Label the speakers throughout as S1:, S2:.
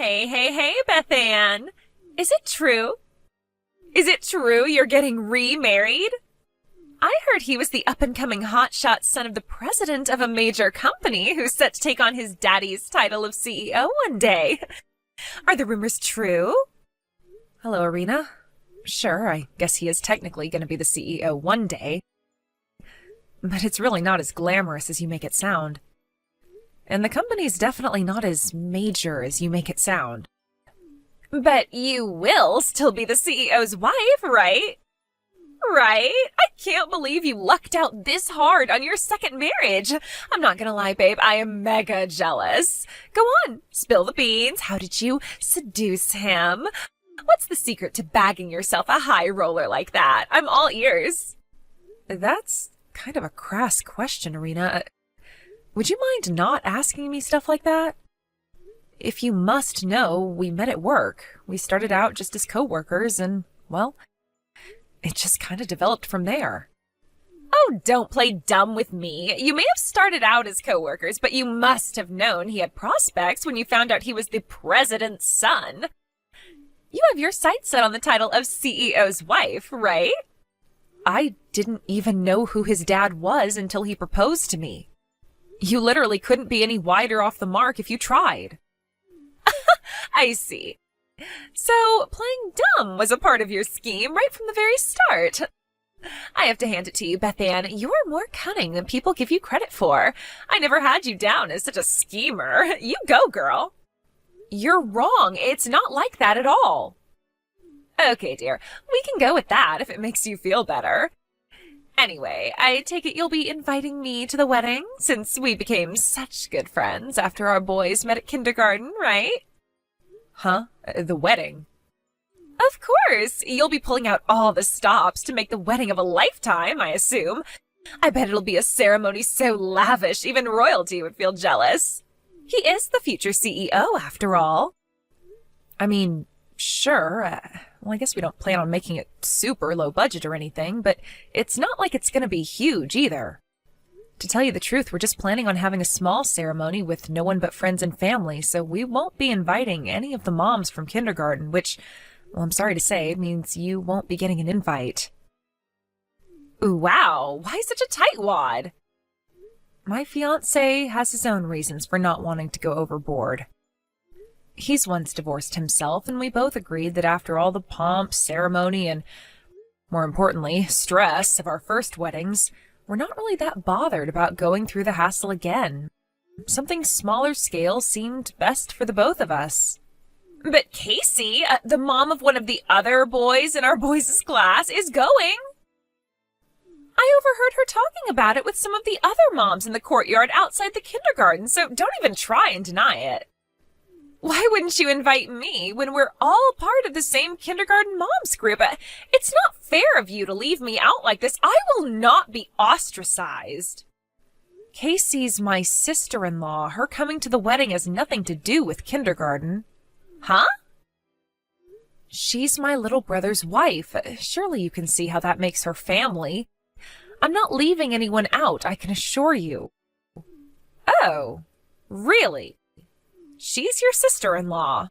S1: Hey, Beth Ann. Is it true? Is it true you're getting remarried? I heard he was the up-and-coming hotshot son of the president of a major company who's set to take on his daddy's title of CEO one day. Are the rumors true? Hello, Irina. Sure, I guess he is technically going to be the CEO one day. But it's really not as glamorous as you make it sound. And the company's definitely not as major as you make it sound. But you will still be the CEO's wife, right? Right? I can't believe you lucked out this hard on your second marriage. I'm not gonna lie, babe, I am mega jealous. Go on, spill the beans. How did you seduce him? What's the secret to bagging yourself a high roller like that? I'm all ears. That's kind of a crass question, Irina. Would you mind not asking me stuff like that? If you must know, we met at work. We started out just as co-workers and, well, it just kind of developed from there. Oh, don't play dumb with me. You may have started out as co-workers, but you must have known he had prospects when you found out he was the president's son. You have your sights set on the title of CEO's wife, right? I didn't even know who his dad was until he proposed to me. You literally couldn't be any wider off the mark if you tried. I see. So, playing dumb was a part of your scheme right from the very start. I have to hand it to you, Beth Ann. You're more cunning than people give you credit for. I never had you down as such a schemer. You go, girl. You're wrong. It's not like that at all. Okay, dear. We can go with that if it makes you feel better. Anyway, I take it you'll be inviting me to the wedding, since we became such good friends after our boys met at kindergarten, right? Huh? The wedding? Of course! You'll be pulling out all the stops to make the wedding of a lifetime, I assume. I bet it'll be a ceremony so lavish even royalty would feel jealous. He is the future CEO, after all. I mean, sure. Well, I guess we don't plan on making it super low budget or anything, but it's not like it's going to be huge either. To tell you the truth, we're just planning on having a small ceremony with no one but friends and family, so we won't be inviting any of the moms from kindergarten, which, well, I'm sorry to say, means you won't be getting an invite. Ooh, wow, why such a tightwad? My fiancé has his own reasons for not wanting to go overboard. He's once divorced himself, and we both agreed that after all the pomp, ceremony, and, more importantly, stress of our first weddings, we're not really that bothered about going through the hassle again. Something smaller scale seemed best for the both of us. But Casey, the mom of one of the other boys in our boys' class, is going. I overheard her talking about it with some of the other moms in the courtyard outside the kindergarten, so don't even try and deny it. Why wouldn't you invite me when we're all part of the same kindergarten moms group? It's not fair of you to leave me out like this. I will not be ostracized. Casey's my sister-in-law. Her coming to the wedding has nothing to do with kindergarten. Huh? She's my little brother's wife. Surely you can see how that makes her family. I'm not leaving anyone out, I can assure you. Oh, really? She's your sister-in-law.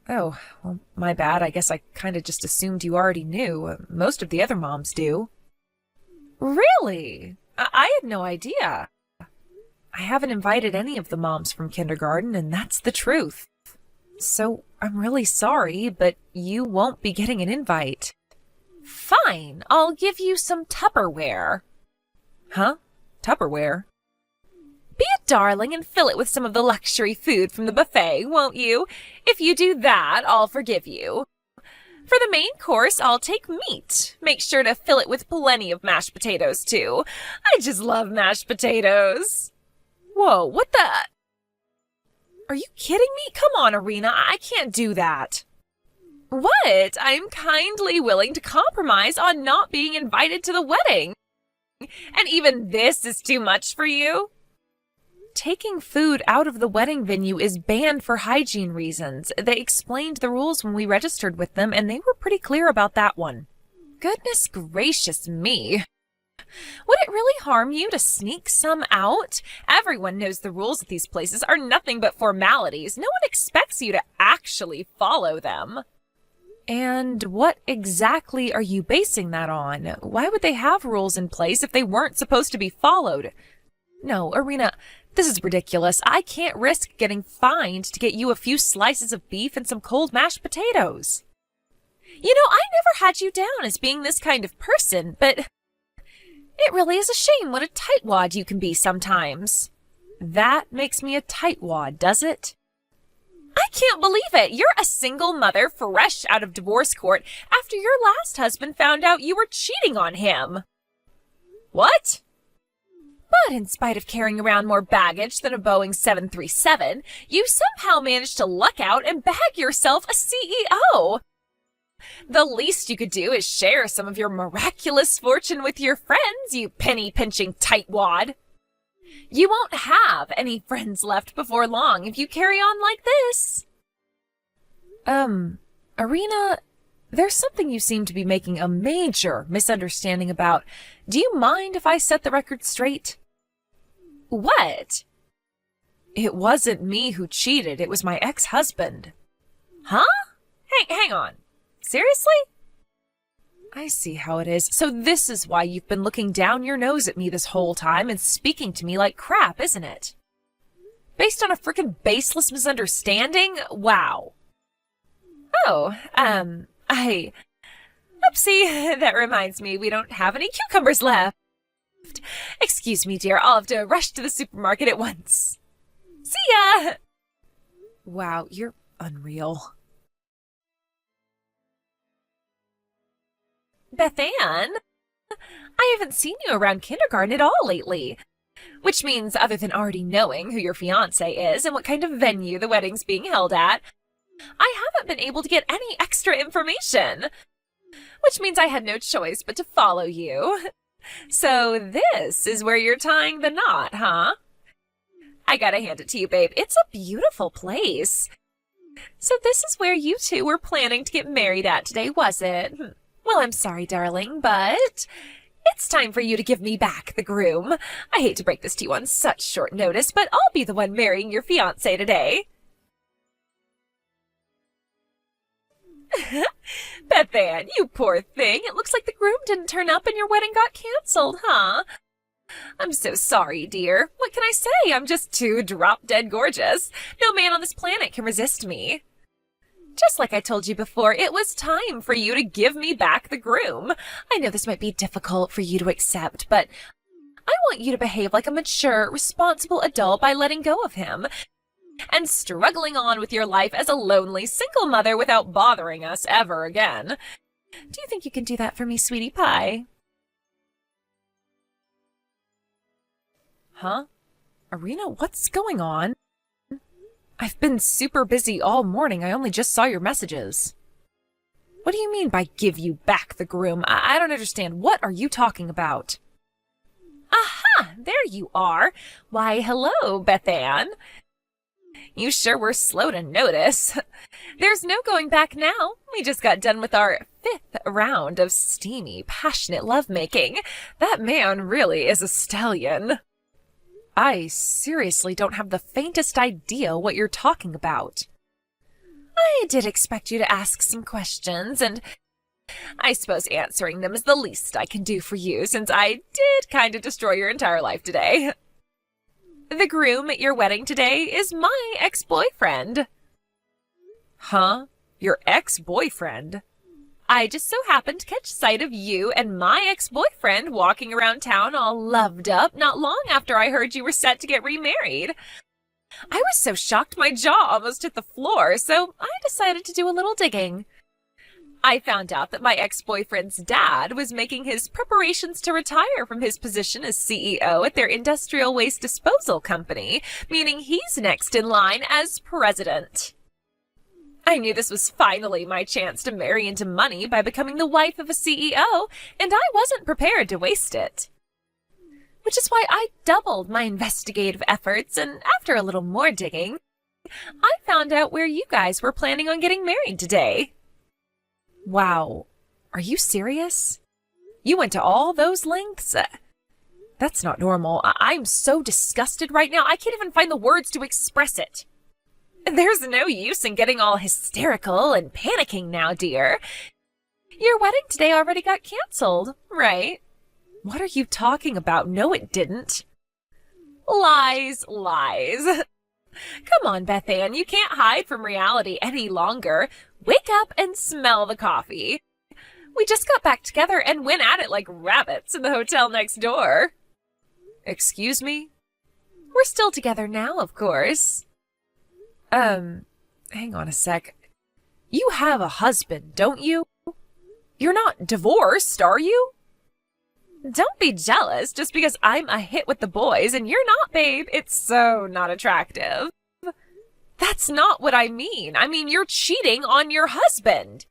S1: Oh, well, my bad. I guess I kind of just assumed you already knew. Most of the other moms do. Really? I had no idea. I haven't invited any of the moms from kindergarten, and that's the truth. So I'm really sorry, but you won't be getting an invite. Fine, I'll give you some Tupperware. Huh? Tupperware? Be a darling and fill it with some of the luxury food from the buffet, won't you? If you do that, I'll forgive you. For the main course, I'll take meat. Make sure to fill it with plenty of mashed potatoes, too. I just love mashed potatoes. Whoa, what the... Are you kidding me? Come on, Irina, I can't do that. What? I'm kindly willing to compromise on not being invited to the wedding. And even this is too much for you? Taking food out of the wedding venue is banned for hygiene reasons. They explained the rules when we registered with them, and they were pretty clear about that one. Goodness gracious me. Would it really harm you to sneak some out? Everyone knows the rules at these places are nothing but formalities. No one expects you to actually follow them. And what exactly are you basing that on? Why would they have rules in place if they weren't supposed to be followed? No, Irina, this is ridiculous. I can't risk getting fined to get you a few slices of beef and some cold mashed potatoes. You know, I never had you down as being this kind of person, but it really is a shame what a tightwad you can be sometimes. That makes me a tightwad, does it? I can't believe it. You're a single mother fresh out of divorce court after your last husband found out you were cheating on him. What? But in spite of carrying around more baggage than a Boeing 737, you somehow managed to luck out and bag yourself a CEO. The least you could do is share some of your miraculous fortune with your friends, you penny-pinching tightwad. You won't have any friends left before long if you carry on like this. Irina, there's something you seem to be making a major misunderstanding about. Do you mind if I set the record straight? What? It wasn't me who cheated. It was my ex-husband. Huh? Hang on. Seriously? I see how it is. So this is why you've been looking down your nose at me this whole time and speaking to me like crap, isn't it? Based on a frickin' baseless misunderstanding? Wow. Oh, oopsie, that reminds me we don't have any cucumbers left. Excuse me, dear, I'll have to rush to the supermarket at once. See ya! Wow, you're unreal. Beth Ann, I haven't seen you around kindergarten at all lately. Which means, other than already knowing who your fiancé is and what kind of venue the wedding's being held at, I haven't been able to get any extra information. Which means I had no choice but to follow you. So this is where you're tying the knot, huh? I gotta hand it to you, babe. It's a beautiful place. So this is where you two were planning to get married at today, was it? Well, I'm sorry, darling, but it's time for you to give me back the groom. I hate to break this to you on such short notice, but I'll be the one marrying your fiancé today. Beth Ann, you poor thing. It looks like the groom didn't turn up and your wedding got canceled, huh? I'm so sorry, dear. What can I say? I'm just too drop-dead gorgeous. No man on this planet can resist me. Just like I told you before, it was time for you to give me back the groom. I know this might be difficult for you to accept, but I want you to behave like a mature, responsible adult by letting go of him and struggling on with your life as a lonely single mother without bothering us ever again. Do you think you can do that for me, sweetie pie? Huh? Irina, what's going on? I've been super busy all morning. I only just saw your messages. What do you mean by give you back the groom? I don't understand. What are you talking about? Aha! There you are. Why, hello, Beth Ann. You sure were slow to notice. There's no going back now. We just got done with our 5th round of steamy, passionate lovemaking. That man really is a stallion. I seriously don't have the faintest idea what you're talking about. I did expect you to ask some questions, and I suppose answering them is the least I can do for you, since I did kind of destroy your entire life today. The groom at your wedding today is my ex-boyfriend. Huh? Your ex-boyfriend? I just so happened to catch sight of you and my ex-boyfriend walking around town all loved up not long after I heard you were set to get remarried. I was so shocked my jaw almost hit the floor, so I decided to do a little digging. I found out that my ex-boyfriend's dad was making his preparations to retire from his position as CEO at their industrial waste disposal company, meaning he's next in line as president. I knew this was finally my chance to marry into money by becoming the wife of a CEO, and I wasn't prepared to waste it. Which is why I doubled my investigative efforts, and after a little more digging, I found out where you guys were planning on getting married today. Wow, are you serious? You went to all those lengths? That's not normal. I'm so disgusted right now, I can't even find the words to express it. There's no use in getting all hysterical and panicking now, dear. Your wedding today already got canceled, right? What are you talking about? No, it didn't. Lies, lies. Come on, Beth Ann, you can't hide from reality any longer. Wake up and smell the coffee. We just got back together and went at it like rabbits in the hotel next door. Excuse me? We're still together now, of course. Hang on a sec. You have a husband, don't you? You're not divorced, are you? Don't be jealous just because I'm a hit with the boys and you're not, babe. It's so not attractive. That's not what I mean. I mean, you're cheating on your husband.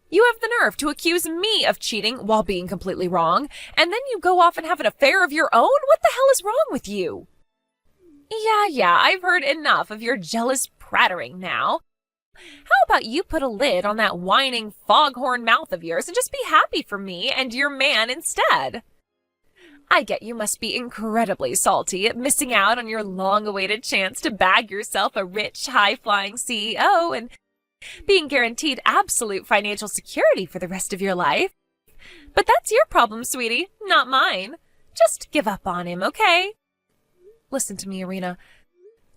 S1: You have the nerve to accuse me of cheating while being completely wrong, and then you go off and have an affair of your own? What the hell is wrong with you? Yeah, I've heard enough of your jealous prattering now. How about you put a lid on that whining foghorn mouth of yours and just be happy for me and your man instead? I get you must be incredibly salty at missing out on your long-awaited chance to bag yourself a rich, high-flying CEO and being guaranteed absolute financial security for the rest of your life. But that's your problem, sweetie, not mine. Just give up on him, okay? Listen to me, Irina.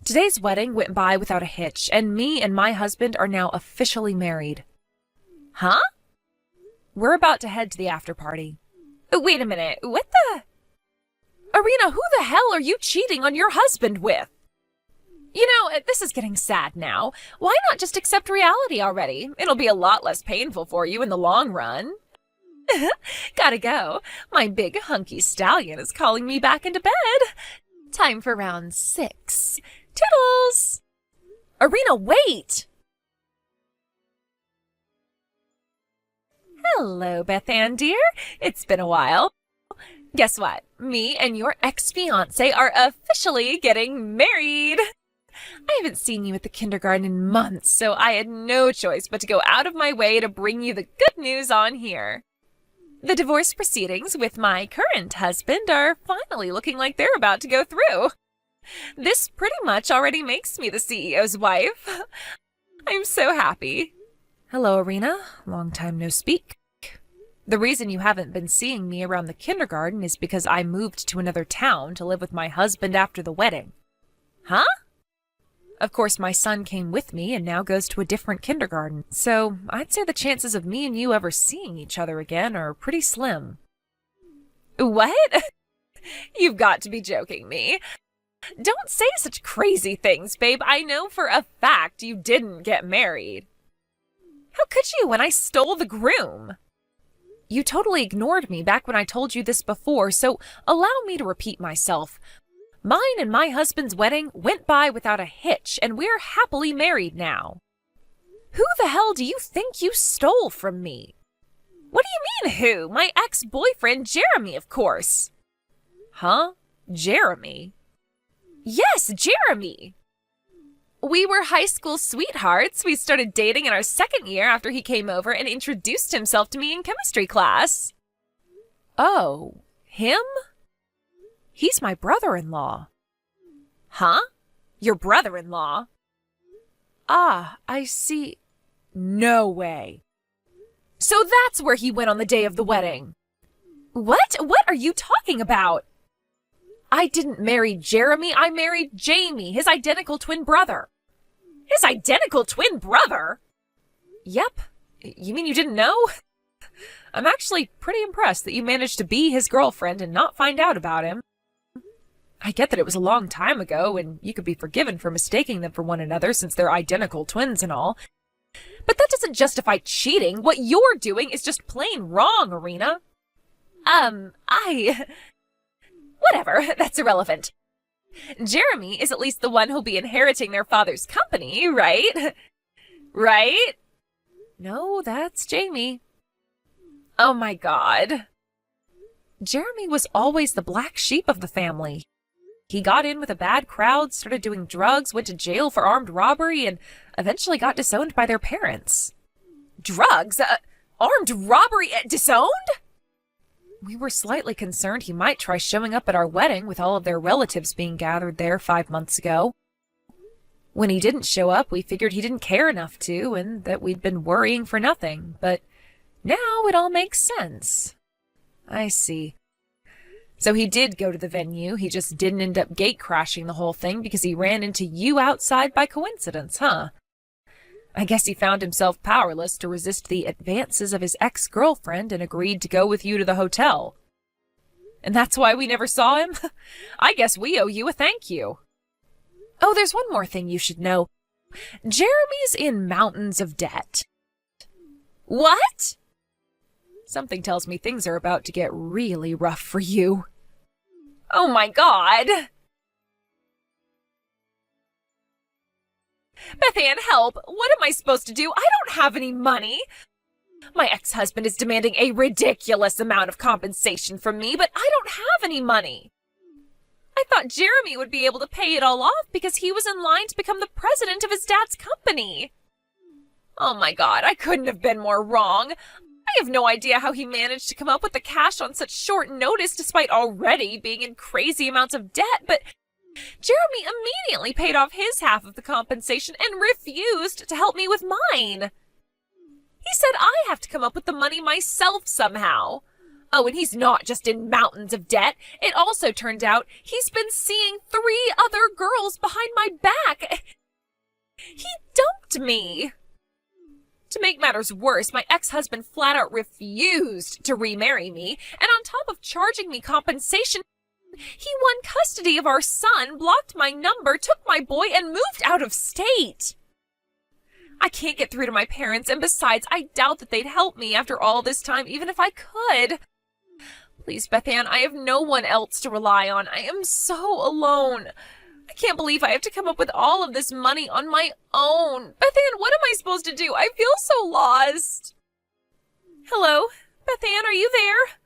S1: Today's wedding went by without a hitch, and me and my husband are now officially married. Huh? We're about to head to the after party. Wait a minute, what the? Irina, who the hell are you cheating on your husband with? You know, this is getting sad now. Why not just accept reality already? It'll be a lot less painful for you in the long run. Gotta go. My big hunky stallion is calling me back into bed. Time for round 6. Toodles! Irina, wait! Hello, Beth Ann, dear. It's been a while. Guess what? Me and your ex-fiancé are officially getting married. I haven't seen you at the kindergarten in months, so I had no choice but to go out of my way to bring you the good news on here. The divorce proceedings with my current husband are finally looking like they're about to go through. This pretty much already makes me the CEO's wife. I'm so happy. Hello, Irina. Long time no speak. The reason you haven't been seeing me around the kindergarten is because I moved to another town to live with my husband after the wedding. Huh? Of course, my son came with me and now goes to a different kindergarten, so I'd say the chances of me and you ever seeing each other again are pretty slim. What? You've got to be joking me. Don't say such crazy things, babe. I know for a fact you didn't get married. How could you when I stole the groom? You totally ignored me back when I told you this before, so allow me to repeat myself. Mine and my husband's wedding went by without a hitch, and we're happily married now. Who the hell do you think you stole from me? What do you mean, who? My ex-boyfriend, Jeremy, of course. Huh? Jeremy? Yes, Jeremy! We were high school sweethearts. We started dating in our second year after he came over and introduced himself to me in chemistry class. Oh, him? He's my brother-in-law. Huh? Your brother-in-law? Ah, I see. No way. So that's where he went on the day of the wedding. What? What are you talking about? I didn't marry Jeremy, I married Jamie, his identical twin brother. His identical twin brother? Yep. You mean you didn't know? I'm actually pretty impressed that you managed to be his girlfriend and not find out about him. I get that it was a long time ago, and you could be forgiven for mistaking them for one another since they're identical twins and all. But that doesn't justify cheating. What you're doing is just plain wrong, Irina. Whatever, that's irrelevant. Jeremy is at least the one who'll be inheriting their father's company, right? Right? No, that's Jamie. Oh my God. Jeremy was always the black sheep of the family. He got in with a bad crowd, started doing drugs, went to jail for armed robbery, and eventually got disowned by their parents. Drugs? Armed robbery? Disowned? We were slightly concerned he might try showing up at our wedding with all of their relatives being gathered there 5 months ago. When he didn't show up, we figured he didn't care enough to, and that we'd been worrying for nothing. But now it all makes sense. I see. So he did go to the venue, he just didn't end up gate crashing the whole thing because he ran into you outside by coincidence, huh? I guess he found himself powerless to resist the advances of his ex-girlfriend and agreed to go with you to the hotel. And that's why we never saw him? I guess we owe you a thank you. Oh, there's one more thing you should know. Jeremy's in mountains of debt. What? Something tells me things are about to get really rough for you. Oh my God! Beth Ann, help! What am I supposed to do? I don't have any money! My ex-husband is demanding a ridiculous amount of compensation from me, but I don't have any money. I thought Jeremy would be able to pay it all off because he was in line to become the president of his dad's company. Oh my God, I couldn't have been more wrong. I have no idea how he managed to come up with the cash on such short notice despite already being in crazy amounts of debt, but Jeremy immediately paid off his half of the compensation and refused to help me with mine. He said I have to come up with the money myself somehow. Oh, and he's not just in mountains of debt. It also turned out he's been seeing 3 other girls behind my back. He dumped me. To make matters worse, my ex-husband flat out refused to remarry me, and on top of charging me compensation, he won custody of our son, blocked my number, took my boy, and moved out of state. I can't get through to my parents, and besides, I doubt that they'd help me after all this time, even if I could. Please, Beth Ann, I have no one else to rely on. I am so alone. I can't believe I have to come up with all of this money on my own. Beth Ann, what am I supposed to do? I feel so lost. Hello? Beth Ann, are you there?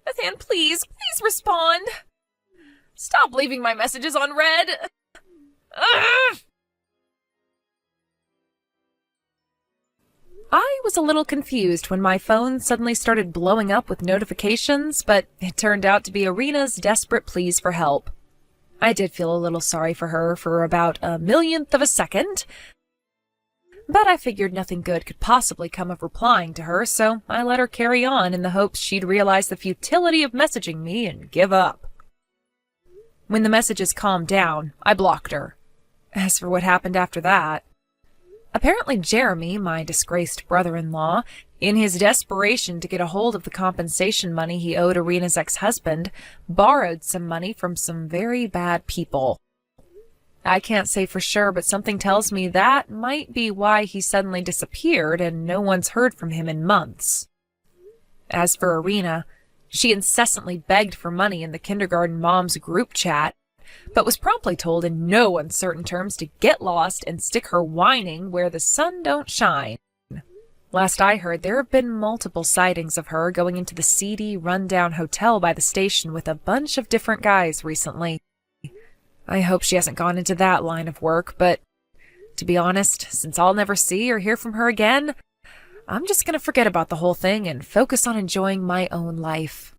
S1: Beth Ann, please respond. Stop leaving my messages on read. Ugh! I was a little confused when my phone suddenly started blowing up with notifications, but it turned out to be Arena's desperate pleas for help. I did feel a little sorry for her for about a millionth of a second, but I figured nothing good could possibly come of replying to her, so I let her carry on in the hopes she'd realize the futility of messaging me and give up. When the messages calmed down, I blocked her. As for what happened after that, apparently Jeremy, my disgraced brother-in-law, in his desperation to get a hold of the compensation money he owed Arena's ex-husband, borrowed some money from some very bad people. I can't say for sure, but something tells me that might be why he suddenly disappeared and no one's heard from him in months. As for Arena, she incessantly begged for money in the kindergarten moms group chat, but was promptly told in no uncertain terms to get lost and stick her whining where the sun don't shine. Last I heard, there have been multiple sightings of her going into the seedy, run-down hotel by the station with a bunch of different guys recently. I hope she hasn't gone into that line of work, but to be honest, since I'll never see or hear from her again, I'm just going to forget about the whole thing and focus on enjoying my own life.